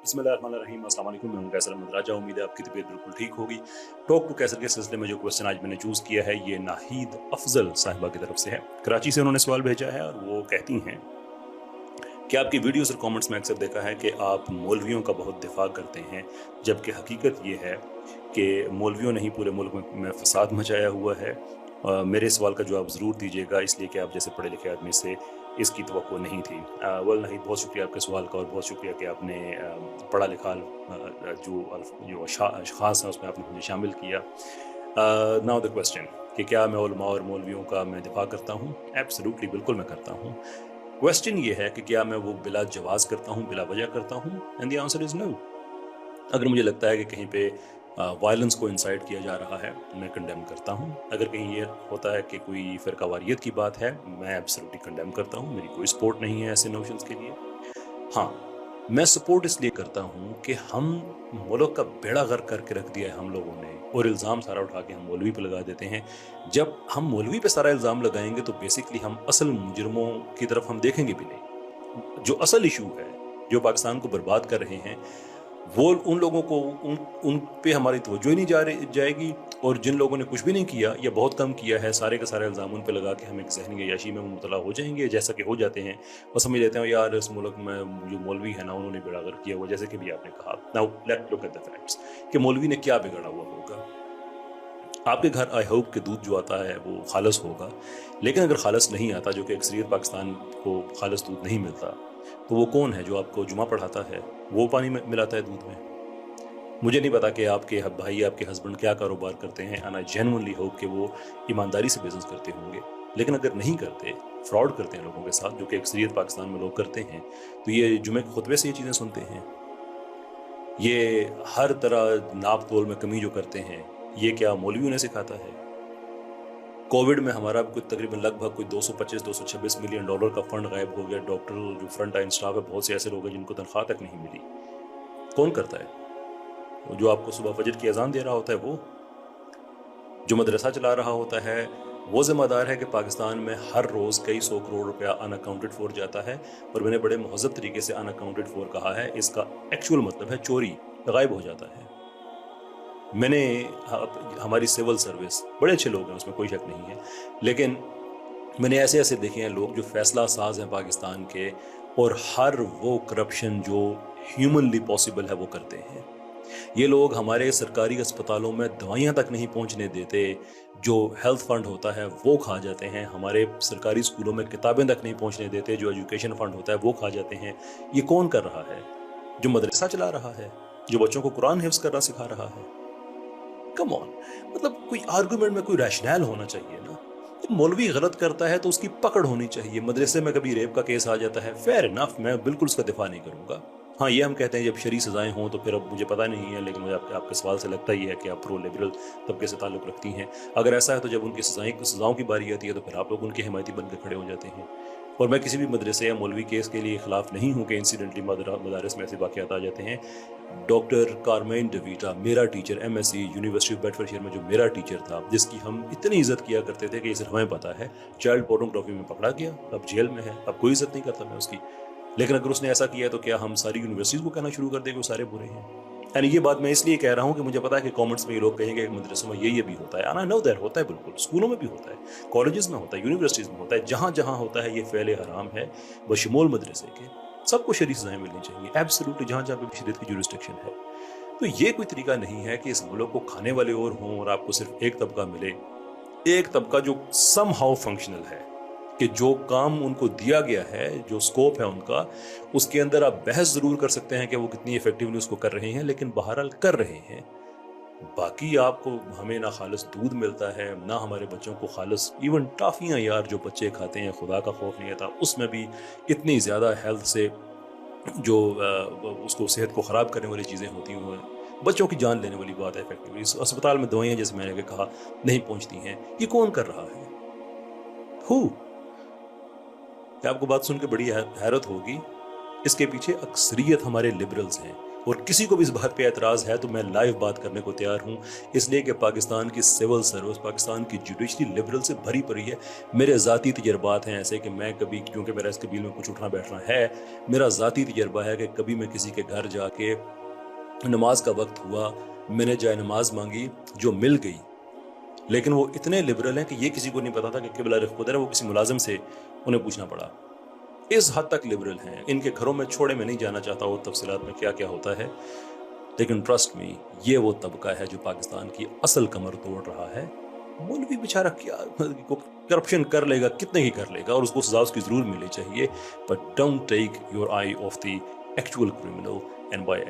बिस्मिल्लाहिर्रहमानिर्रहीम। अस्सलाम वालेकुम। मैं हूं कैसर अहमद राजा। उम्मीद है आपकी तबीयत बिल्कुल ठीक होगी। टॉक टू कैसर के सिलसिले में जो क्वेश्चन आज मैंने चूज़ किया है ये नाहिद अफजल साहिबा की तरफ से है। कराची से उन्होंने सवाल भेजा है और वो कहती हैं कि आपकी वीडियोस और कमेंट्स में अक्सर देखा है कि आप मौलवियों का बहुत दिफा करते हैं, जबकि हकीकत ये है कि मौलवियों ने ही पूरे मुल्क में फसाद मचाया हुआ है। मेरे सवाल का जवाब ज़रूर दीजिएगा, इसलिए कि आप जैसे पढ़े लिखे आदमी से इसकी तवक्को नहीं थी। वेल नहीं, बहुत शुक्रिया आपके सवाल का और बहुत शुक्रिया कि आपने पढ़ा लिखा जो अशख़ास हैं उसमें आपने मुझे शामिल किया। नाउ द क्वेश्चन कि क्या मैं उलमा और मौलवियों का मैं दिफा करता हूँ? एब्सोल्युटली, बिल्कुल मैं करता हूँ। क्वेश्चन ये है कि क्या मैं वो बिला जवाज़ करता हूँ, बिला वजह करता हूँ? And the answer is no. अगर मुझे लगता है कि कहीं पे वायलेंस को इंसाइट किया जा रहा है, मैं कंडेम करता हूँ। अगर कहीं ये होता है कि कोई फ़िरकावारियत की बात है, मैं एब्सोल्युटली कंडेम करता हूँ। मेरी कोई सपोर्ट नहीं है ऐसे नोशंस के लिए। हाँ, मैं सपोर्ट इसलिए करता हूँ कि हम मुल्क का बेड़ा गर्क करके रख दिया है हम लोगों ने, और इल्ज़ाम सारा उठा के हम मौलवी पे लगा देते हैं। जब हम मौलवी पे सारा इल्ज़ाम लगाएंगे तो बेसिकली हम असल मुजरमों की तरफ हम देखेंगे भी नहीं। जो असल इशू है, जो पाकिस्तान को बर्बाद कर रहे हैं, वो उन लोगों को उन पे हमारी तवज्जो ही नहीं जाएगी। और जिन लोगों ने कुछ भी नहीं किया या बहुत कम किया है, सारे के सारे इल्ज़ाम उन पे लगा के हम एक ज़हनी अय्याशी में मुबतला हो जाएंगे, जैसा कि हो जाते हैं। और समझ लेते हैं यार इस मुल्क में जो मौलवी है ना, उन्होंने बेड़ा गर्क किया हुआ, जैसे कि भी आपने कहा। Now let's look at the facts कि मौलवी ने क्या बिगाड़ा हुआ होगा। आपके घर आई होप कि दूध जो आता है वो खालस होगा, लेकिन अगर खालस नहीं आता, जो कि अक्सरियत पाकिस्तान को खालस दूध नहीं मिलता, तो वो कौन है जो आपको जुमा पढ़ाता है? वो पानी में मिलाता है दूध में। मुझे नहीं पता कि आपके भाई, आपके हस्बैंड क्या कारोबार करते हैं, एंड आई जेन्युइनली होप कि वो ईमानदारी से बिजनेस करते होंगे। लेकिन अगर नहीं करते, फ्रॉड करते हैं लोगों के साथ, जो कि अक्सरियत पाकिस्तान में लोग करते हैं, तो ये जुमे के खुतबे से ये चीज़ें सुनते हैं। ये हर तरह नाप तोल में कमी जो करते हैं, ये क्या मौलवियों ने सिखाता है? कोविड में हमारा कोई तकरीबन लगभग कोई 225-226 मिलियन डॉलर का फंड गायब हो गया। डॉक्टर, जो फ्रंट लाइन स्टाफ है, बहुत से ऐसे लोग हैं जिनको तनख्वाह तक नहीं मिली। कौन करता है? वो जो आपको सुबह फजर की अजान दे रहा होता है, वो जो मदरसा चला रहा होता है, वो जिम्मेदार है कि पाकिस्तान में हर रोज़ कई 100 करोड़ रुपया अनअकाउंटेड फॉर जाता है। और मैंने बड़े महज़ब तरीके से अनअकाउंटेड फॉर कहा है, इसका एक्चुअल मतलब है चोरी, गायब हो जाता है। मैंने हमारी सिविल सर्विस, बड़े अच्छे लोग हैं, उसमें कोई शक नहीं है, लेकिन मैंने ऐसे ऐसे देखे हैं लोग जो फैसला साज हैं पाकिस्तान के, और हर वो करप्शन जो ह्यूमनली पॉसिबल है वो करते हैं। ये लोग हमारे सरकारी अस्पतालों में दवाइयाँ तक नहीं पहुँचने देते, जो हेल्थ फंड होता है वो खा जाते हैं। हमारे सरकारी स्कूलों में किताबें तक नहीं पहुँचने देते, जो एजुकेशन फंड होता है वो खा जाते हैं। ये कौन कर रहा है? जो मदरसा चला रहा है, जो बच्चों को कुरान हिफ्ज़ करना सिखा रहा है। कम ऑन, मतलब कोई आर्गुमेंट में कोई रैशनल होना चाहिए ना। जब मौलवी गलत करता है तो उसकी पकड़ होनी चाहिए। मदरसे में कभी रेप का केस आ जाता है, फेयर इनफ, मैं बिल्कुल उसका दिफा नहीं करूंगा। हाँ, ये हम कहते हैं जब शरी सजाएं हों तो फिर अब मुझे पता नहीं है, लेकिन मुझे आपके सवाल से लगता ही है कि आप प्रो लिबरल तबके से ताल्लुक़ रखती हैं। अगर ऐसा है तो जब उनकी सज़ाओं की बारी आती है तो फिर आप लोग उनके हिमायती बनकर खड़े हो जाते हैं। और मैं किसी भी मदरसे या मौलवी केस के लिए ख़िलाफ़ नहीं हूँ कि इंसिडेंटली मदारस में ऐसे वाक़यात आ जाते हैं। डॉक्टर कारमेन डवीटा, मेरा teacher, MSc university of Bedfordshire में जो मेरा टीचर था, जिसकी हम इतनी इज्जत किया करते थे कि ये सिर्फ हमें पता है, चाइल्ड पोर्नोग्राफी में पकड़ा गया, अब जेल में है। अब कोई इज्जत नहीं करता मैं उसकी। लेकिन अगर उसने ऐसा किया तो क्या हम सारी यूनिवर्सिटीज़ को कहना शुरू कर देंगे वो सारे बुरे हैं? यानी ये बात मैं इसलिए कह रहा हूँ कि मुझे पता है कि कमेंट्स में ये लोग कहेंगे कि मदरसों में ये भी होता है। आई नो दैट होता है, बिल्कुल स्कूलों में भी होता है, कॉलेजेस में होता है, यूनिवर्सिटीज़ में होता है। जहाँ जहाँ होता है ये फ़ेल हराम है, बशमूल मदरसे के। सबको शरीय सज़ाएं मिलनी चाहिए, एब्सोल्युटली, जहाँ जहाँ पे शरीयत की जुरिस्डिक्शन है। तो ये कोई तरीका नहीं है कि इस मुल्क को खाने वाले और हों और आपको सिर्फ एक तबका मिले। एक तबका जो समहाउ फंक्शनल है, कि जो काम उनको दिया गया है, जो स्कोप है उनका, उसके अंदर आप बहस ज़रूर कर सकते हैं कि वो कितनी इफेक्टिवली उसको कर रहे हैं, लेकिन बहरहाल कर रहे हैं। बाकी आपको, हमें ना खालिस दूध मिलता है, ना हमारे बच्चों को खालिस, इवन टॉफ़ियाँ यार जो बच्चे खाते हैं, खुदा का खौफ नहीं आता, उसमें भी इतनी ज़्यादा हेल्थ से जो उसको सेहत को ख़राब करने वाली चीज़ें होती हैं, बच्चों की जान लेने वाली बात है। इफेक्टिवली अस्पताल में दवाइयाँ, जैसे मैंने कहा, नहीं पहुँचती हैं। ये कौन कर रहा है? हु? आपको बात सुन के बड़ी हैरत होगी, इसके पीछे अक्सरियत हमारे लिबरल्स हैं। اور کسی کو بھی اس بات پہ اعتراض ہے تو میں لائیو بات کرنے کو تیار ہوں، اس لیے کہ پاکستان کی سول سروس، پاکستان کی جوڈیشری لبرل سے بھری پڑی ہے۔ میرے ذاتی تجربات ہیں ایسے کہ میں کبھی، کیونکہ میرا اس قبیل میں کچھ اٹھنا بیٹھنا ہے، میرا ذاتی تجربہ ہے کہ کبھی میں کسی کے گھر جا کے نماز کا وقت ہوا، میں نے جائے نماز مانگی جو مل گئی، لیکن وہ اتنے لبرل ہیں کہ یہ کسی کو نہیں پتا تھا کہ قبلہ رخ کدھر ہے، وہ کسی ملازم سے انہیں پوچھنا پڑا۔ اس حد تک لبرل ہیں، ان کے گھروں میں چھوڑے میں نہیں جانا چاہتا وہ تفصیلات میں کیا کیا ہوتا ہے، لیکن ٹرسٹ می یہ وہ طبقہ ہے جو پاکستان کی اصل کمر توڑ رہا ہے۔ مولوی بیچارہ کیا کرپشن کر لے گا، کتنے ہی کر لے گا، اور اس کو سزا اس کی ضرور ملنی چاہیے، but don't take your I of the actual criminal and by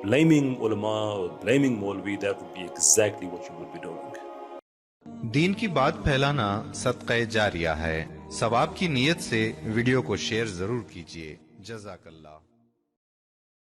blaming علماء or blaming مولوی، that would be exactly what you would be doing۔ دین کی بات پھیلانا صدقہ جاریہ ہے، ثواب کی نیت سے ویڈیو کو شیئر ضرور کیجیے۔ جزاک اللہ۔